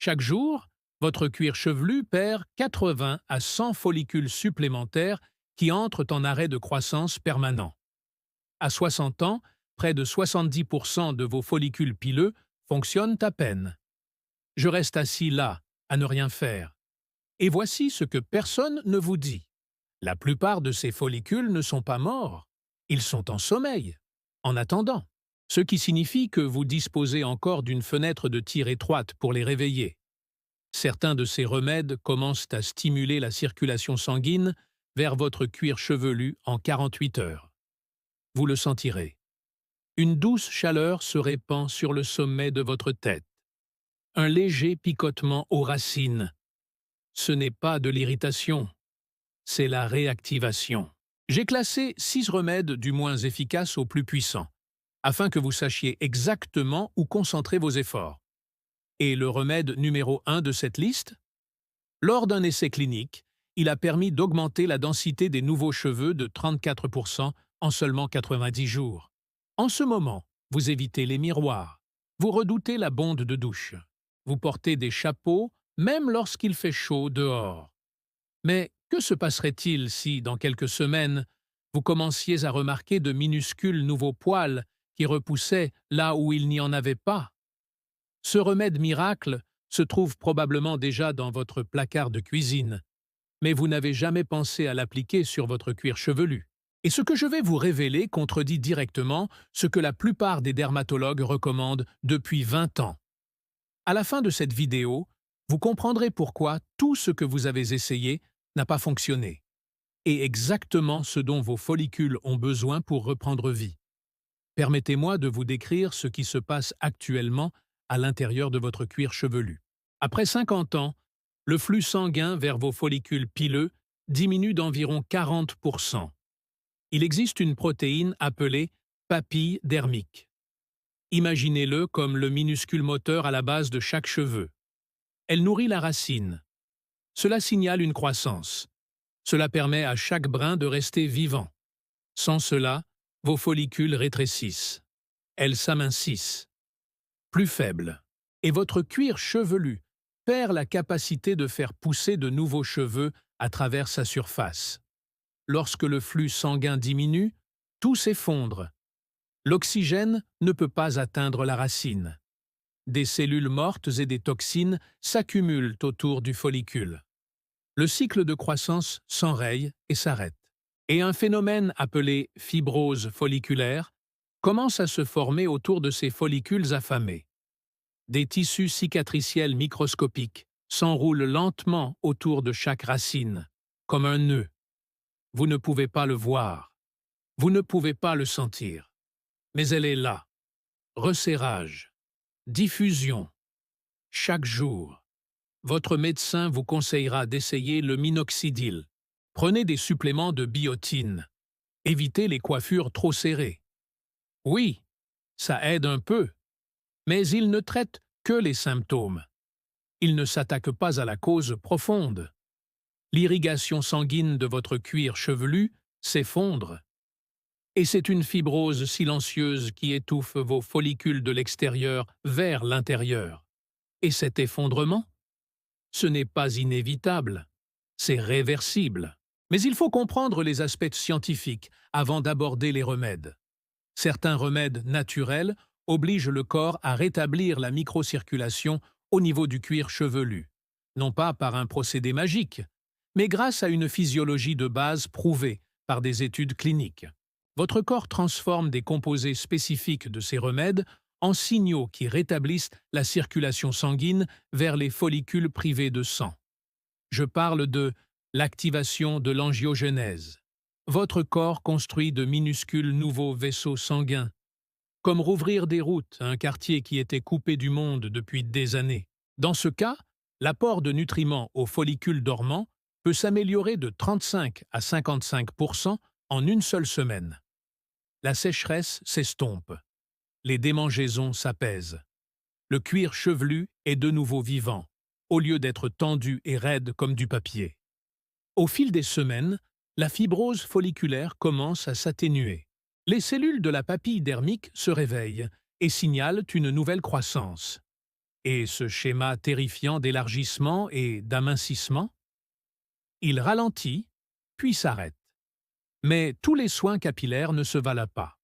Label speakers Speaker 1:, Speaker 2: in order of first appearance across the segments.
Speaker 1: Chaque jour, votre cuir chevelu perd 80 à 100 follicules supplémentaires qui entrent en arrêt de croissance permanent. À 60 ans, près de 70% de vos follicules pileux fonctionnent à peine. Je reste assis là, à ne rien faire. Et voici ce que personne ne vous dit. La plupart de ces follicules ne sont pas morts. Ils sont en sommeil, en attendant. Ce qui signifie que vous disposez encore d'une fenêtre de tir étroite pour les réveiller. Certains de ces remèdes commencent à stimuler la circulation sanguine vers votre cuir chevelu en 48 heures. Vous le sentirez. Une douce chaleur se répand sur le sommet de votre tête. Un léger picotement aux racines. Ce n'est pas de l'irritation, c'est la réactivation. J'ai classé 6 remèdes du moins efficace au plus puissant, afin que vous sachiez exactement où concentrer vos efforts. Et le remède numéro 1 de cette liste? Lors d'un essai clinique, il a permis d'augmenter la densité des nouveaux cheveux de 34% en seulement 90 jours. En ce moment, vous évitez les miroirs, vous redoutez la bonde de douche, vous portez des chapeaux même lorsqu'il fait chaud dehors. Mais que se passerait-il si, dans quelques semaines, vous commenciez à remarquer de minuscules nouveaux poils qui repoussaient là où il n'y en avait pas? Ce remède miracle se trouve probablement déjà dans votre placard de cuisine, mais vous n'avez jamais pensé à l'appliquer sur votre cuir chevelu. Et ce que je vais vous révéler contredit directement ce que la plupart des dermatologues recommandent depuis 20 ans. À la fin de cette vidéo, vous comprendrez pourquoi tout ce que vous avez essayé n'a pas fonctionné, et exactement ce dont vos follicules ont besoin pour reprendre vie. Permettez-moi de vous décrire ce qui se passe actuellement à l'intérieur de votre cuir chevelu. Après 50 ans, le flux sanguin vers vos follicules pileux diminue d'environ 40%. Il existe une protéine appelée papille dermique. Imaginez-le comme le minuscule moteur à la base de chaque cheveu. Elle nourrit la racine. Cela signale une croissance. Cela permet à chaque brin de rester vivant. Sans cela, vos follicules rétrécissent. Elles s'amincissent. Plus faibles. Et votre cuir chevelu perd la capacité de faire pousser de nouveaux cheveux à travers sa surface. Lorsque le flux sanguin diminue, tout s'effondre. L'oxygène ne peut pas atteindre la racine. Des cellules mortes et des toxines s'accumulent autour du follicule. Le cycle de croissance s'enraye et s'arrête. Et un phénomène appelé fibrose folliculaire commence à se former autour de ces follicules affamés. Des tissus cicatriciels microscopiques s'enroulent lentement autour de chaque racine, comme un nœud. Vous ne pouvez pas le voir. Vous ne pouvez pas le sentir. Mais elle est là. Resserrage. Diffusion. Chaque jour. Votre médecin vous conseillera d'essayer le minoxidil. Prenez des suppléments de biotine. Évitez les coiffures trop serrées. Oui, ça aide un peu, mais il ne traite que les symptômes. Il ne s'attaque pas à la cause profonde. L'irrigation sanguine de votre cuir chevelu s'effondre. Et c'est une fibrose silencieuse qui étouffe vos follicules de l'extérieur vers l'intérieur. Et cet effondrement? Ce n'est pas inévitable, c'est réversible. Mais il faut comprendre les aspects scientifiques avant d'aborder les remèdes. Certains remèdes naturels obligent le corps à rétablir la microcirculation au niveau du cuir chevelu, non pas par un procédé magique, mais grâce à une physiologie de base prouvée par des études cliniques. Votre corps transforme des composés spécifiques de ces remèdes en signaux qui rétablissent la circulation sanguine vers les follicules privés de sang. Je parle de l'activation de l'angiogenèse. Votre corps construit de minuscules nouveaux vaisseaux sanguins, comme rouvrir des routes à un quartier qui était coupé du monde depuis des années. Dans ce cas, l'apport de nutriments aux follicules dormants peut s'améliorer de 35 à 55% en une seule semaine. La sécheresse s'estompe. Les démangeaisons s'apaisent. Le cuir chevelu est de nouveau vivant, au lieu d'être tendu et raide comme du papier. Au fil des semaines, la fibrose folliculaire commence à s'atténuer. Les cellules de la papille dermique se réveillent et signalent une nouvelle croissance. Et ce schéma terrifiant d'élargissement et d'amincissement? Il ralentit, puis s'arrête. Mais tous les soins capillaires ne se valent pas.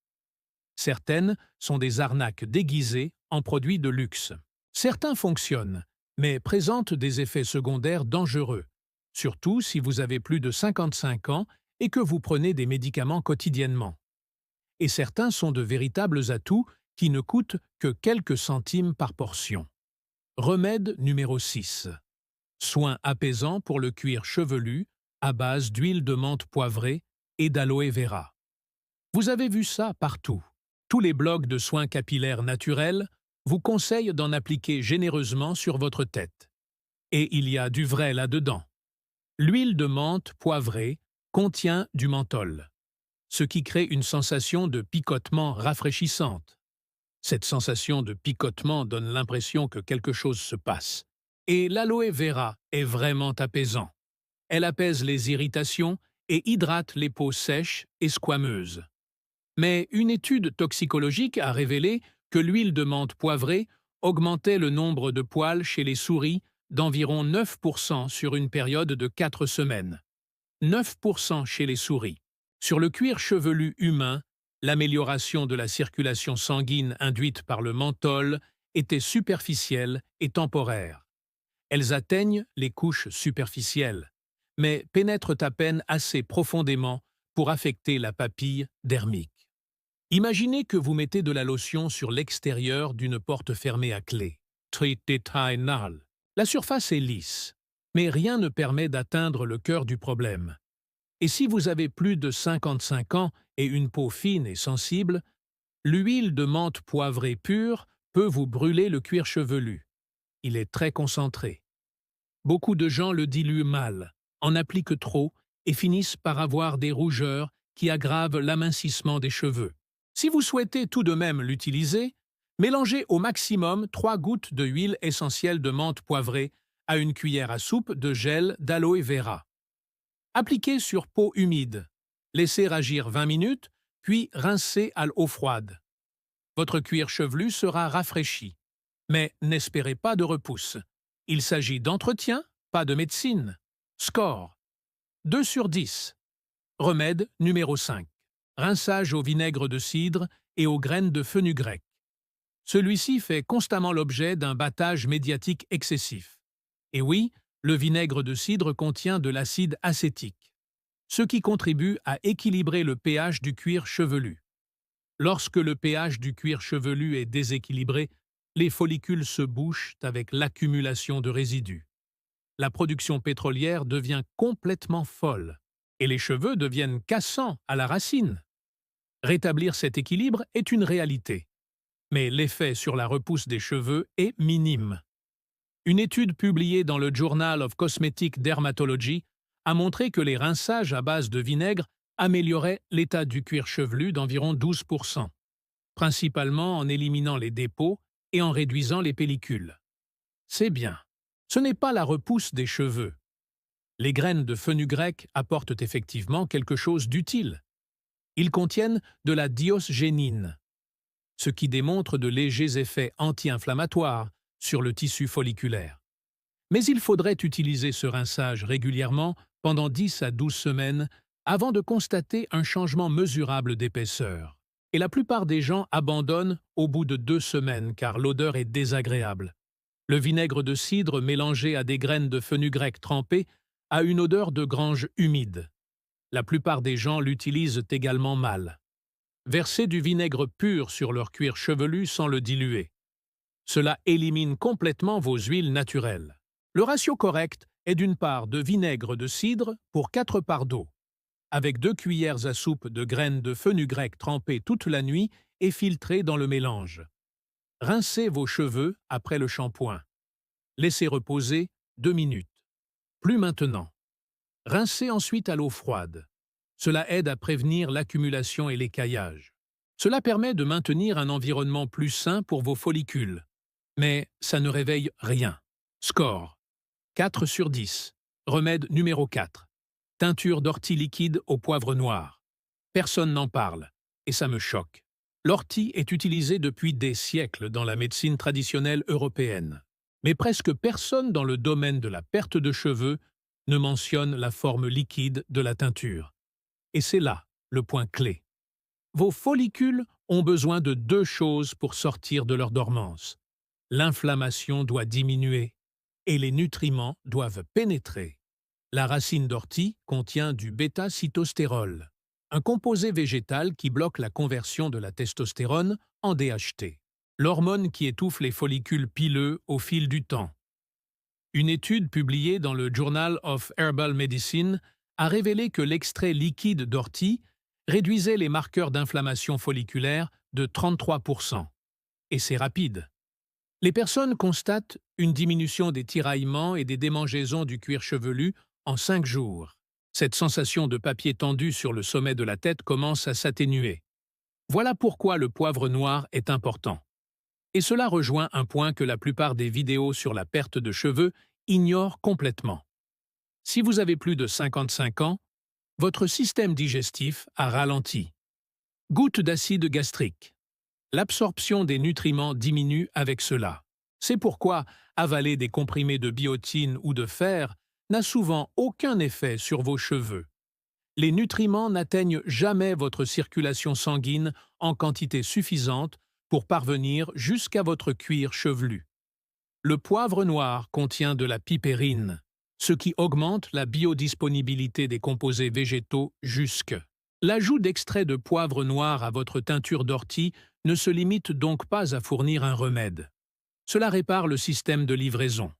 Speaker 1: Certaines sont des arnaques déguisées en produits de luxe. Certains fonctionnent, mais présentent des effets secondaires dangereux, surtout si vous avez plus de 55 ans et que vous prenez des médicaments quotidiennement. Et certains sont de véritables atouts qui ne coûtent que quelques centimes par portion. Remède numéro 6. Soins apaisants pour le cuir chevelu à base d'huile de menthe poivrée et d'aloe vera. Vous avez vu ça partout. Tous les blogs de soins capillaires naturels vous conseillent d'en appliquer généreusement sur votre tête. Et il y a du vrai là-dedans. L'huile de menthe poivrée contient du menthol, ce qui crée une sensation de picotement rafraîchissante. Cette sensation de picotement donne l'impression que quelque chose se passe. Et l'aloe vera est vraiment apaisant. Elle apaise les irritations et hydrate les peaux sèches et squameuses. Mais une étude toxicologique a révélé que l'huile de menthe poivrée augmentait le nombre de poils chez les souris d'environ 9% sur une période de 4 semaines. 9% chez les souris. Sur le cuir chevelu humain, l'amélioration de la circulation sanguine induite par le menthol était superficielle et temporaire. Elles atteignent les couches superficielles, mais pénètrent à peine assez profondément pour affecter la papille dermique. Imaginez que vous mettez de la lotion sur l'extérieur d'une porte fermée à clé. La surface est lisse, mais rien ne permet d'atteindre le cœur du problème. Et si vous avez plus de 55 ans et une peau fine et sensible, l'huile de menthe poivrée pure peut vous brûler le cuir chevelu. Il est très concentré. Beaucoup de gens le diluent mal, en appliquent trop et finissent par avoir des rougeurs qui aggravent l'amincissement des cheveux. Si vous souhaitez tout de même l'utiliser, mélangez au maximum 3 gouttes de huile essentielle de menthe poivrée à une cuillère à soupe de gel d'aloe vera. Appliquez sur peau humide. Laissez agir 20 minutes, puis rincez à l'eau froide. Votre cuir chevelu sera rafraîchi. Mais n'espérez pas de repousse. Il s'agit d'entretien, pas de médecine. Score 2 sur 10. Remède numéro 5. Rinçage au vinaigre de cidre et aux graines de fenugrec. Celui-ci fait constamment l'objet d'un battage médiatique excessif. Et oui, le vinaigre de cidre contient de l'acide acétique, ce qui contribue à équilibrer le pH du cuir chevelu. Lorsque le pH du cuir chevelu est déséquilibré, les follicules se bouchent avec l'accumulation de résidus. La production pétrolière devient complètement folle et les cheveux deviennent cassants à la racine. Rétablir cet équilibre est une réalité, mais l'effet sur la repousse des cheveux est minime. Une étude publiée dans le Journal of Cosmetic Dermatology a montré que les rinçages à base de vinaigre amélioraient l'état du cuir chevelu d'environ 12%, principalement en éliminant les dépôts et en réduisant les pellicules. C'est bien. Ce n'est pas la repousse des cheveux. Les graines de fenugrec apportent effectivement quelque chose d'utile. Ils contiennent de la diosgénine, ce qui démontre de légers effets anti-inflammatoires sur le tissu folliculaire. Mais il faudrait utiliser ce rinçage régulièrement pendant 10 à 12 semaines avant de constater un changement mesurable d'épaisseur. Et la plupart des gens abandonnent au bout de 2 semaines car l'odeur est désagréable. Le vinaigre de cidre mélangé à des graines de fenugrec trempées a une odeur de grange humide. La plupart des gens l'utilisent également mal. Versez du vinaigre pur sur leur cuir chevelu sans le diluer. Cela élimine complètement vos huiles naturelles. Le ratio correct est d'une part de vinaigre de cidre pour 4 parts d'eau, avec 2 cuillères à soupe de graines de fenugrec trempées toute la nuit et filtrées dans le mélange. Rincez vos cheveux après le shampoing. Laissez reposer 2 minutes. Plus maintenant. Rincez ensuite à l'eau froide. Cela aide à prévenir l'accumulation et l'écaillage. Cela permet de maintenir un environnement plus sain pour vos follicules. Mais ça ne réveille rien. Score 4 sur 10. Remède numéro 4. Teinture d'ortie liquide au poivre noir. Personne n'en parle, et ça me choque. L'ortie est utilisée depuis des siècles dans la médecine traditionnelle européenne. Mais presque personne dans le domaine de la perte de cheveux ne mentionne la forme liquide de la teinture. Et c'est là le point clé. Vos follicules ont besoin de deux choses pour sortir de leur dormance. L'inflammation doit diminuer et les nutriments doivent pénétrer. La racine d'ortie contient du bêta-cytostérol, un composé végétal qui bloque la conversion de la testostérone en DHT, l'hormone qui étouffe les follicules pileux au fil du temps. Une étude publiée dans le Journal of Herbal Medicine a révélé que l'extrait liquide d'ortie réduisait les marqueurs d'inflammation folliculaire de 33%. Et c'est rapide. Les personnes constatent une diminution des tiraillements et des démangeaisons du cuir chevelu en 5 jours. Cette sensation de papier tendu sur le sommet de la tête commence à s'atténuer. Voilà pourquoi le poivre noir est important. Et cela rejoint un point que la plupart des vidéos sur la perte de cheveux ignorent complètement. Si vous avez plus de 55 ans, votre système digestif a ralenti. Goutte d'acide gastrique. L'absorption des nutriments diminue avec cela. C'est pourquoi avaler des comprimés de biotine ou de fer n'a souvent aucun effet sur vos cheveux. Les nutriments n'atteignent jamais votre circulation sanguine en quantité suffisante pour parvenir jusqu'à votre cuir chevelu. Le poivre noir contient de la pipérine, ce qui augmente la biodisponibilité des composés végétaux jusque. L'ajout d'extrait de poivre noir à votre teinture d'ortie ne se limite donc pas à fournir un remède. Cela répare le système de livraison.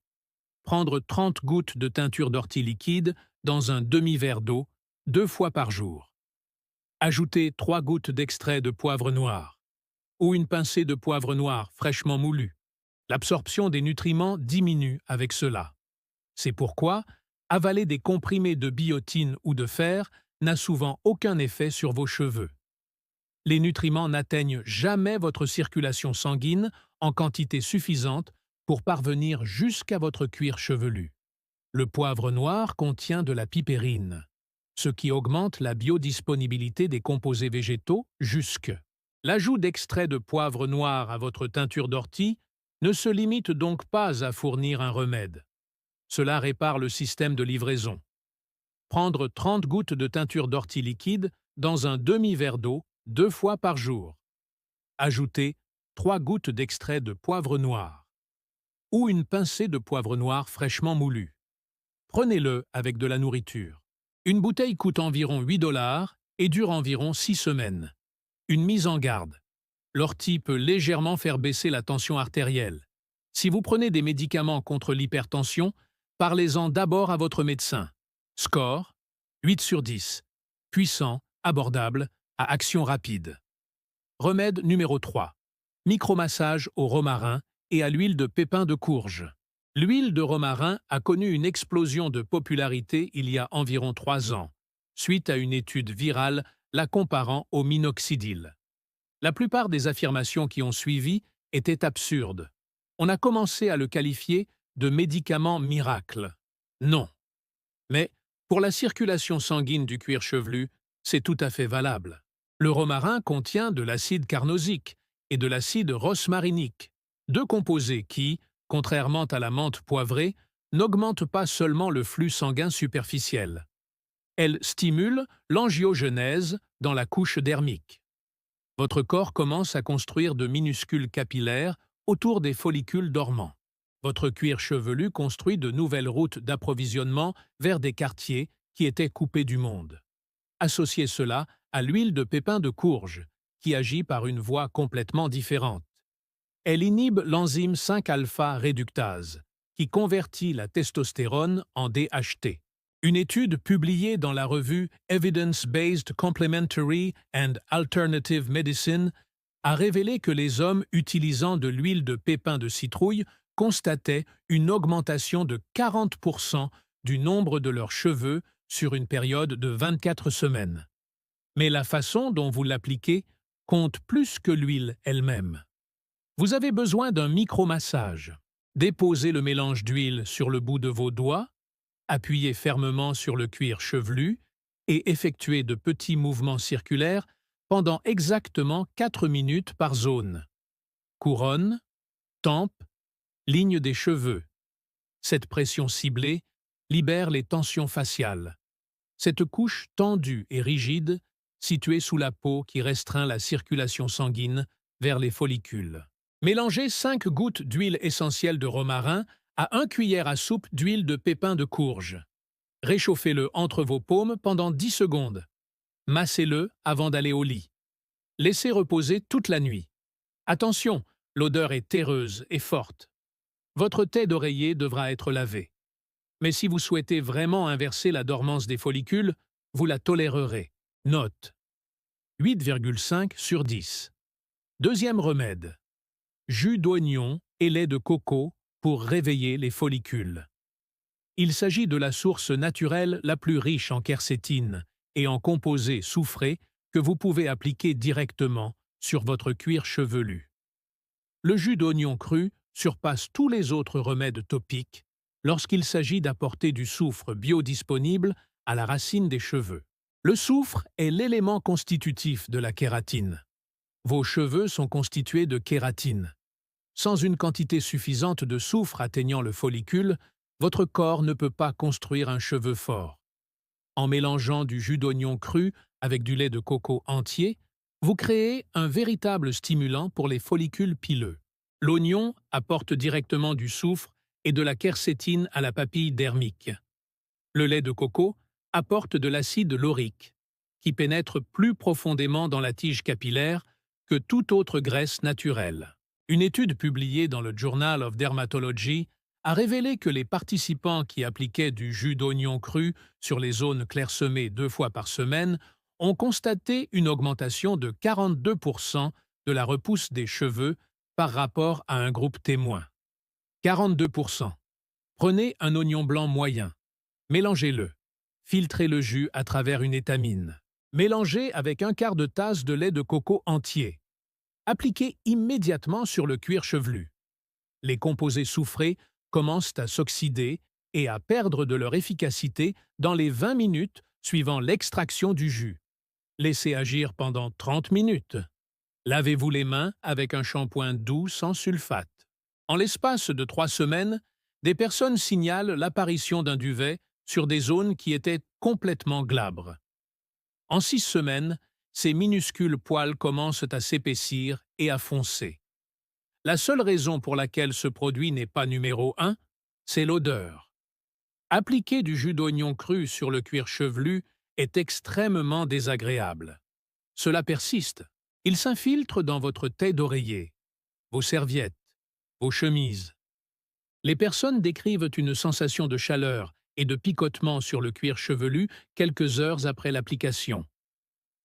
Speaker 1: Prendre 30 gouttes de teinture d'ortie liquide dans un demi-verre d'eau 2 fois par jour. Ajouter 3 gouttes d'extrait de poivre noir ou une pincée de poivre noir fraîchement moulu. L'absorption des nutriments diminue avec cela. C'est pourquoi avaler des comprimés de biotine ou de fer n'a souvent aucun effet sur vos cheveux. Les nutriments n'atteignent jamais votre circulation sanguine en quantité suffisante pour parvenir jusqu'à votre cuir chevelu. Le poivre noir contient de la pipérine, ce qui augmente la biodisponibilité des composés végétaux jusque. L'ajout d'extrait de poivre noir à votre teinture d'ortie ne se limite donc pas à fournir un remède. Cela répare le système de livraison. Prendre 30 gouttes de teinture d'ortie liquide dans un demi-verre d'eau 2 fois par jour. Ajouter 3 gouttes d'extrait de poivre noir ou une pincée de poivre noir fraîchement moulu. Prenez-le avec de la nourriture. Une bouteille coûte environ 8 $ et dure environ 6 semaines. Une mise en garde. L'ortie peut légèrement faire baisser la tension artérielle. Si vous prenez des médicaments contre l'hypertension, parlez-en d'abord à votre médecin. Score 8 sur 10. Puissant, abordable, à action rapide. Remède numéro 3. Micromassage au romarin et à l'huile de pépins de courge. L'huile de romarin a connu une explosion de popularité il y a environ 3 ans, suite à une étude virale la comparant au minoxidil. La plupart des affirmations qui ont suivi étaient absurdes. On a commencé à le qualifier de médicament miracle. Non. Mais pour la circulation sanguine du cuir chevelu, c'est tout à fait valable. Le romarin contient de l'acide carnosique et de l'acide rosmarinique, deux composés qui, contrairement à la menthe poivrée, n'augmentent pas seulement le flux sanguin superficiel. Elles stimulent l'angiogenèse dans la couche dermique. Votre corps commence à construire de minuscules capillaires autour des follicules dormants. Votre cuir chevelu construit de nouvelles routes d'approvisionnement vers des quartiers qui étaient coupés du monde. Associez cela à l'huile de pépins de courge, qui agit par une voie complètement différente. Elle inhibe l'enzyme 5-alpha-réductase, qui convertit la testostérone en DHT. Une étude publiée dans la revue Evidence-Based Complementary and Alternative Medicine a révélé que les hommes utilisant de l'huile de pépins de citrouille constataient une augmentation de 40% du nombre de leurs cheveux sur une période de 24 semaines. Mais la façon dont vous l'appliquez compte plus que l'huile elle-même. Vous avez besoin d'un micromassage. Déposez le mélange d'huile sur le bout de vos doigts, appuyez fermement sur le cuir chevelu et effectuez de petits mouvements circulaires pendant exactement 4 minutes par zone. Couronne, tempe, Ligne des cheveux. Cette pression ciblée libère les tensions faciales. Cette couche tendue et rigide, située sous la peau qui restreint la circulation sanguine vers les follicules. Mélangez 5 gouttes d'huile essentielle de romarin à 1 cuillère à soupe d'huile de pépins de courge. Réchauffez-le entre vos paumes pendant 10 secondes. Massez-le avant d'aller au lit. Laissez reposer toute la nuit. Attention, l'odeur est terreuse et forte. Votre tête d'oreiller devra être lavée. Mais si vous souhaitez vraiment inverser la dormance des follicules, vous la tolérerez. Note 8,5 sur 10. Deuxième remède. Jus d'oignon et lait de coco pour réveiller les follicules. Il s'agit de la source naturelle la plus riche en quercétine et en composés soufrés que vous pouvez appliquer directement sur votre cuir chevelu. Le jus d'oignon cru surpasse tous les autres remèdes topiques lorsqu'il s'agit d'apporter du soufre biodisponible à la racine des cheveux. Le soufre est l'élément constitutif de la kératine. Vos cheveux sont constitués de kératine. Sans une quantité suffisante de soufre atteignant le follicule, votre corps ne peut pas construire un cheveu fort. En mélangeant du jus d'oignon cru avec du lait de coco entier, vous créez un véritable stimulant pour les follicules pileux. L'oignon apporte directement du soufre et de la quercétine à la papille dermique. Le lait de coco apporte de l'acide laurique, qui pénètre plus profondément dans la tige capillaire que toute autre graisse naturelle. Une étude publiée dans le Journal of Dermatology a révélé que les participants qui appliquaient du jus d'oignon cru sur les zones clairsemées 2 fois par semaine ont constaté une augmentation de 42% de la repousse des cheveux par rapport à un groupe témoin. 42%. Prenez un oignon blanc moyen. Mélangez-le. Filtrez le jus à travers une étamine. Mélangez avec 1/4 de tasse de lait de coco entier. Appliquez immédiatement sur le cuir chevelu. Les composés soufrés commencent à s'oxyder et à perdre de leur efficacité dans les 20 minutes suivant l'extraction du jus. Laissez agir pendant 30 minutes. Lavez-vous les mains avec un shampoing doux sans sulfate. En l'espace de 3 semaines, des personnes signalent l'apparition d'un duvet sur des zones qui étaient complètement glabres. En 6 semaines, ces minuscules poils commencent à s'épaissir et à foncer. La seule raison pour laquelle ce produit n'est pas numéro 1, c'est l'odeur. Appliquer du jus d'oignon cru sur le cuir chevelu est extrêmement désagréable. Cela persiste. Il s'infiltre dans votre tête d'oreiller, vos serviettes, vos chemises. Les personnes décrivent une sensation de chaleur et de picotement sur le cuir chevelu quelques heures après l'application.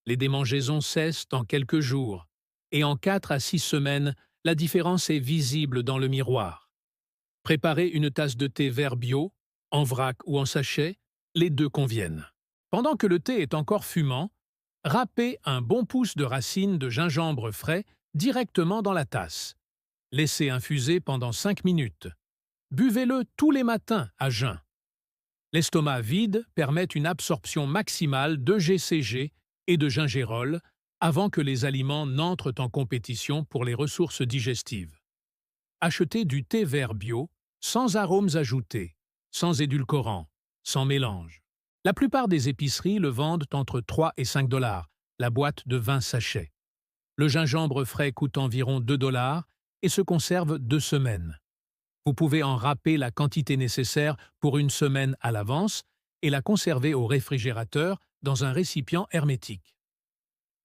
Speaker 1: Les démangeaisons cessent en quelques jours, et en 4 à 6 semaines, la différence est visible dans le miroir. Préparez une tasse de thé vert bio, en vrac ou en sachet, les deux conviennent. Pendant que le thé est encore fumant, râpez un bon pouce de racines de gingembre frais directement dans la tasse. Laissez infuser pendant 5 minutes. Buvez-le tous les matins à jeun. L'estomac vide permet une absorption maximale de GCG et de gingérol avant que les aliments n'entrent en compétition pour les ressources digestives. Achetez du thé vert bio, sans arômes ajoutés, sans édulcorants, sans mélange. La plupart des épiceries le vendent entre 3 et 5 $, la boîte de 20 sachets. Le gingembre frais coûte environ 2 $ et se conserve 2 semaines. Vous pouvez en râper la quantité nécessaire pour 1 semaine à l'avance et la conserver au réfrigérateur dans un récipient hermétique.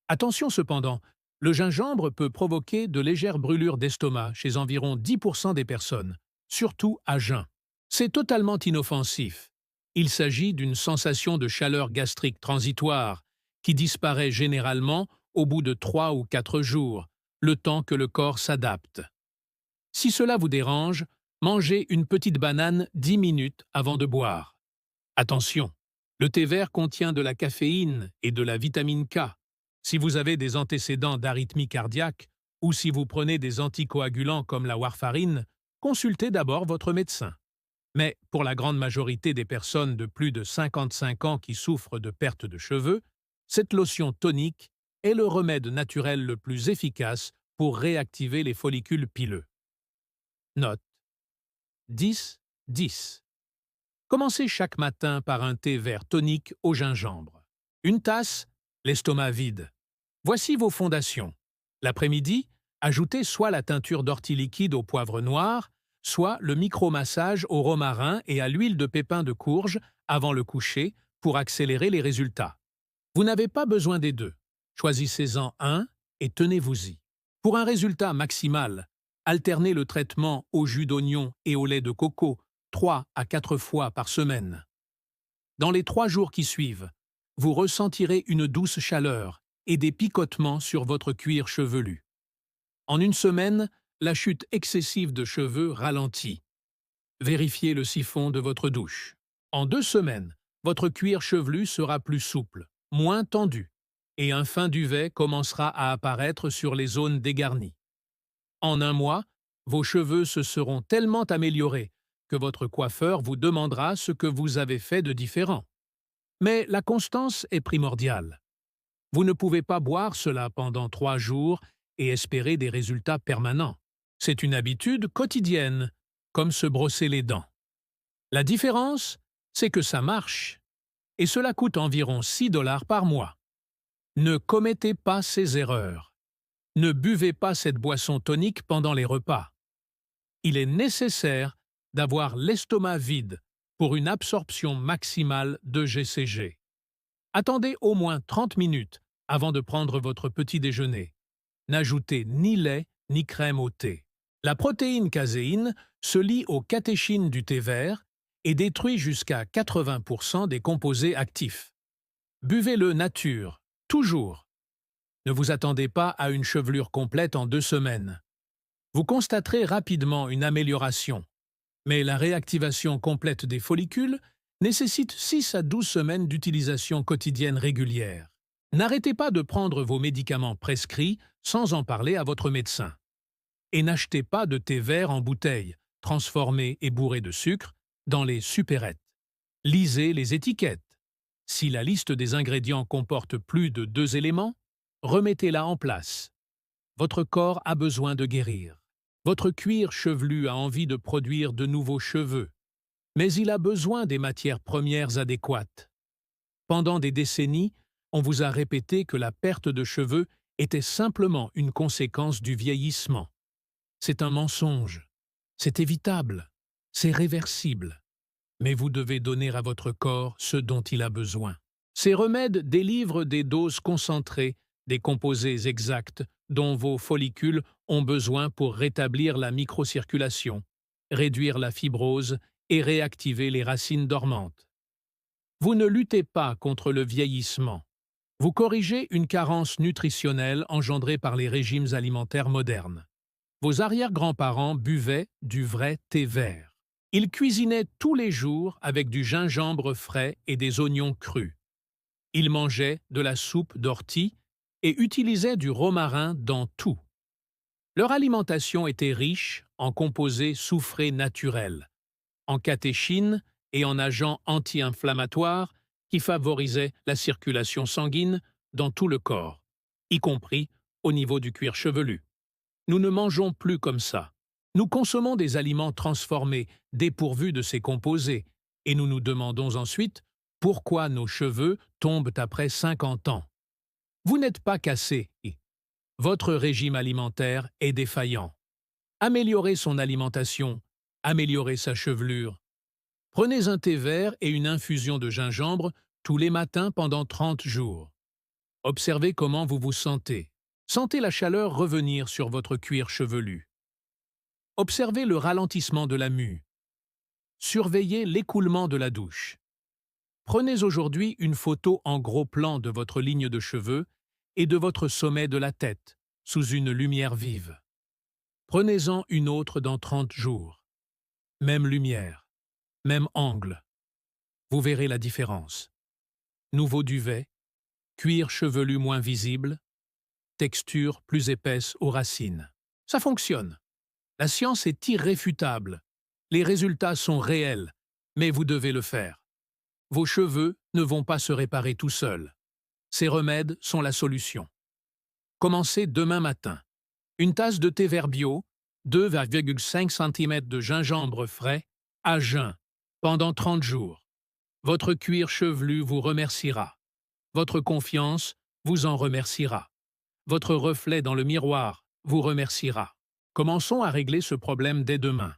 Speaker 1: Attention cependant, le gingembre peut provoquer de légères brûlures d'estomac chez environ 10% des personnes, surtout à jeun. C'est totalement inoffensif. Il s'agit d'une sensation de chaleur gastrique transitoire qui disparaît généralement au bout de 3 ou 4 jours, le temps que le corps s'adapte. Si cela vous dérange, mangez une petite banane 10 minutes avant de boire. Attention, le thé vert contient de la caféine et de la vitamine K. Si vous avez des antécédents d'arythmie cardiaque ou si vous prenez des anticoagulants comme la warfarine, consultez d'abord votre médecin. Mais pour la grande majorité des personnes de plus de 55 ans qui souffrent de perte de cheveux, cette lotion tonique est le remède naturel le plus efficace pour réactiver les follicules pileux. Note. 10, 10. Commencez chaque matin par un thé vert tonique au gingembre. Une tasse, l'estomac vide. Voici vos fondations. L'après-midi, ajoutez soit la teinture d'ortie liquide au poivre noir, soit le micromassage au romarin et à l'huile de pépins de courge avant le coucher pour accélérer les résultats. Vous n'avez pas besoin des deux. Choisissez-en un et tenez-vous-y. Pour un résultat maximal, alternez le traitement au jus d'oignon et au lait de coco 3 à 4 fois par semaine. Dans les 3 jours qui suivent, vous ressentirez une douce chaleur et des picotements sur votre cuir chevelu. En une semaine, la chute excessive de cheveux ralentit. Vérifiez le siphon de votre douche. En 2 semaines, votre cuir chevelu sera plus souple, moins tendu, et un fin duvet commencera à apparaître sur les zones dégarnies. En 1 mois, vos cheveux se seront tellement améliorés que votre coiffeur vous demandera ce que vous avez fait de différent. Mais la constance est primordiale. Vous ne pouvez pas boire cela pendant 3 jours et espérer des résultats permanents. C'est une habitude quotidienne, comme se brosser les dents. La différence, c'est que ça marche, et cela coûte environ 6 $ par mois. Ne commettez pas ces erreurs. Ne buvez pas cette boisson tonique pendant les repas. Il est nécessaire d'avoir l'estomac vide pour une absorption maximale de GCG. Attendez au moins 30 minutes avant de prendre votre petit déjeuner. N'ajoutez ni lait ni crème au thé. La protéine caséine se lie aux catéchines du thé vert et détruit jusqu'à 80% des composés actifs. Buvez-le nature, toujours. Ne vous attendez pas à une chevelure complète en 2 semaines. Vous constaterez rapidement une amélioration, mais la réactivation complète des follicules nécessite 6 à 12 semaines d'utilisation quotidienne régulière. N'arrêtez pas de prendre vos médicaments prescrits sans en parler à votre médecin. Et n'achetez pas de thé vert en bouteille, transformé et bourré de sucre, dans les supérettes. Lisez les étiquettes. Si la liste des ingrédients comporte plus de 2 éléments, remettez-la en place. Votre corps a besoin de guérir. Votre cuir chevelu a envie de produire de nouveaux cheveux, mais il a besoin des matières premières adéquates. Pendant des décennies, on vous a répété que la perte de cheveux était simplement une conséquence du vieillissement. C'est un mensonge. C'est évitable. C'est réversible. Mais vous devez donner à votre corps ce dont il a besoin. Ces remèdes délivrent des doses concentrées, des composés exacts dont vos follicules ont besoin pour rétablir la microcirculation, réduire la fibrose et réactiver les racines dormantes. Vous ne luttez pas contre le vieillissement. Vous corrigez une carence nutritionnelle engendrée par les régimes alimentaires modernes. Vos arrière-grands-parents buvaient du vrai thé vert. Ils cuisinaient tous les jours avec du gingembre frais et des oignons crus. Ils mangeaient de la soupe d'ortie et utilisaient du romarin dans tout. Leur alimentation était riche en composés soufrés naturels, en catéchines et en agents anti-inflammatoires qui favorisaient la circulation sanguine dans tout le corps, y compris au niveau du cuir chevelu. Nous ne mangeons plus comme ça. Nous consommons des aliments transformés, dépourvus de ces composés, et nous nous demandons ensuite pourquoi nos cheveux tombent après 50 ans. Vous n'êtes pas cassé. Votre régime alimentaire est défaillant. Améliorez son alimentation, améliorez sa chevelure. Prenez un thé vert et une infusion de gingembre tous les matins pendant 30 jours. Observez comment vous vous sentez. Sentez la chaleur revenir sur votre cuir chevelu. Observez le ralentissement de la mue. Surveillez l'écoulement de la douche. Prenez aujourd'hui une photo en gros plan de votre ligne de cheveux et de votre sommet de la tête, sous une lumière vive. Prenez-en une autre dans 30 jours. Même lumière, même angle. Vous verrez la différence. Nouveau duvet, cuir chevelu moins visible, texture plus épaisse aux racines. Ça fonctionne. La science est irréfutable. Les résultats sont réels, mais vous devez le faire. Vos cheveux ne vont pas se réparer tout seuls. Ces remèdes sont la solution. Commencez demain matin. Une tasse de thé vert bio, 2,5 cm de gingembre frais, à jeun, pendant 30 jours. Votre cuir chevelu vous remerciera. Votre confiance vous en remerciera. Votre reflet dans le miroir vous remerciera. Commençons à régler ce problème dès demain.